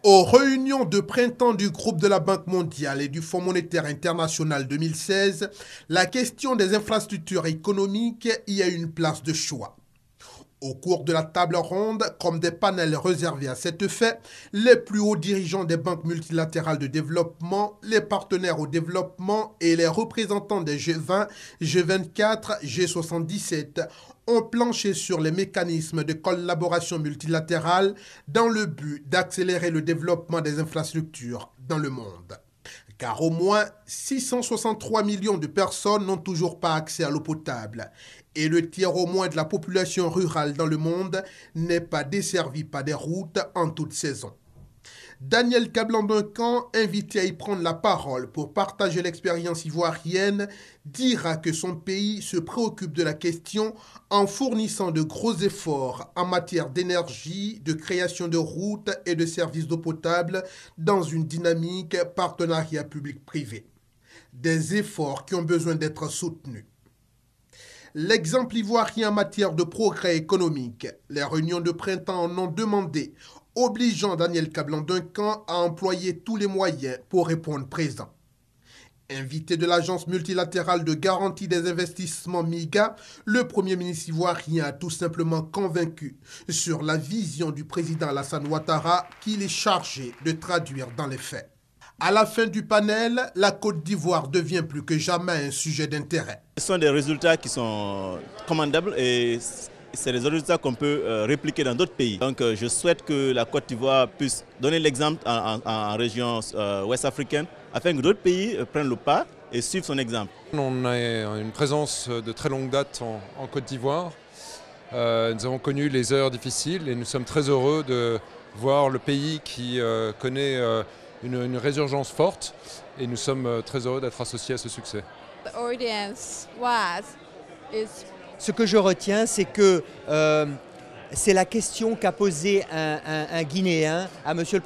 Aux réunions de printemps du groupe de la Banque mondiale et du Fonds monétaire international 2016, la question des infrastructures économiques y a une place de choix. Au cours de la table ronde, comme des panels réservés à cet effet, les plus hauts dirigeants des banques multilatérales de développement, les partenaires au développement et les représentants des G20, G24, G77 ont planché sur les mécanismes de collaboration multilatérale dans le but d'accélérer le développement des infrastructures dans le monde. Car au moins 663 millions de personnes n'ont toujours pas accès à l'eau potable et le tiers au moins de la population rurale dans le monde n'est pas desservi par des routes en toute saison. Daniel Kablan-Duncan, invité à y prendre la parole pour partager l'expérience ivoirienne, dira que son pays se préoccupe de la question en fournissant de gros efforts en matière d'énergie, de création de routes et de services d'eau potable dans une dynamique partenariat public-privé. Des efforts qui ont besoin d'être soutenus. L'exemple ivoirien en matière de progrès économique, les réunions de printemps en ont demandé, obligeant Daniel Kablan-Duncan à employer tous les moyens pour répondre présent. Invité de l'Agence multilatérale de garantie des investissements MIGA, le Premier ministre ivoirien a tout simplement convaincu sur la vision du président Alassane Ouattara qu'il est chargé de traduire dans les faits. À la fin du panel, la Côte d'Ivoire devient plus que jamais un sujet d'intérêt. Ce sont des résultats qui sont commandables et c'est des résultats qu'on peut répliquer dans d'autres pays. Donc je souhaite que la Côte d'Ivoire puisse donner l'exemple en région ouest africaine afin que d'autres pays prennent le pas et suivent son exemple. On a une présence de très longue date en Côte d'Ivoire. Nous avons connu les heures difficiles et nous sommes très heureux de voir le pays qui connaît une résurgence forte et nous sommes très heureux d'être associés à ce succès. Ce que je retiens, c'est que c'est la question qu'a posée un Guinéen à monsieur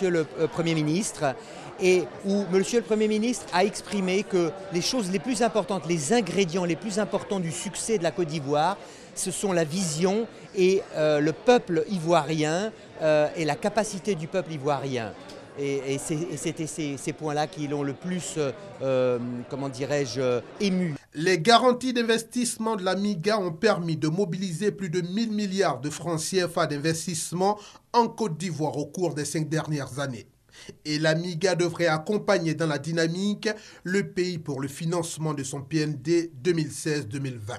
le Premier ministre et où monsieur le Premier ministre a exprimé que les choses les plus importantes, les ingrédients les plus importants du succès de la Côte d'Ivoire, ce sont la vision et le peuple ivoirien et la capacité du peuple ivoirien. Et c'était ces points-là qui l'ont le plus, comment dirais-je, ému. Les garanties d'investissement de la MIGA ont permis de mobiliser plus de 1000 milliards de francs CFA d'investissement en Côte d'Ivoire au cours des 5 dernières années. Et la MIGA devrait accompagner dans la dynamique le pays pour le financement de son PND 2016-2020.